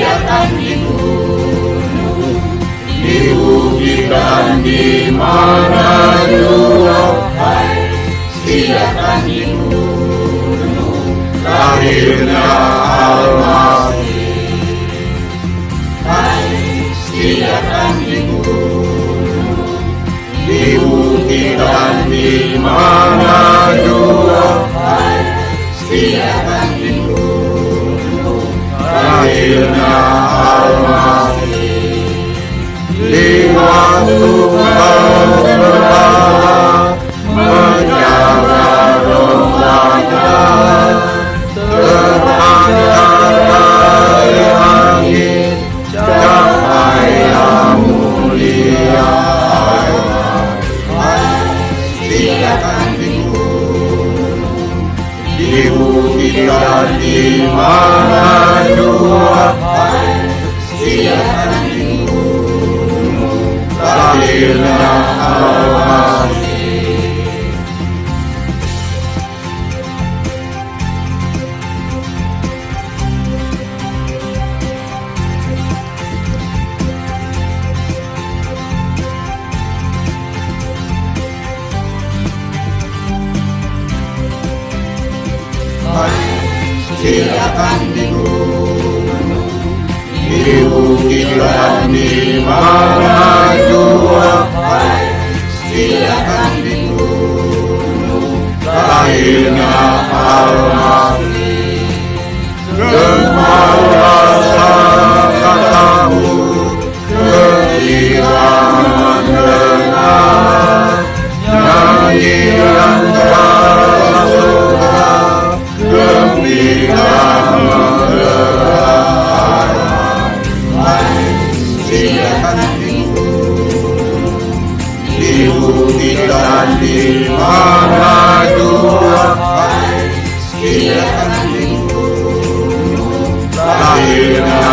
sediakan di gunung, di bukit dan di mana jua. Hai, sediakan di gunung, lahirnya Al-Masih. Hai, sediakan di gunung, di bukit dan di mana jua. Hai, sediakan di gunung, lahirnya Al-Masih. Di waktu berhala menjaga rombanya, terpancar dari langit cahaya mulia. Sediakan di gunung, di bukit dan di mana jua. Sediakan di gunung, lahirnya Al-Masih. Sediakan di gunung, di bukit dan di mana jua. Sediakan di gunung, lahirnya Al-Masih. Gemar rasa katamu ketika mendengar nyanyian surga gembira menggelar. Sediakan di gunung, di bukit dan di mana jua. Sediakan di gunung, lahirnya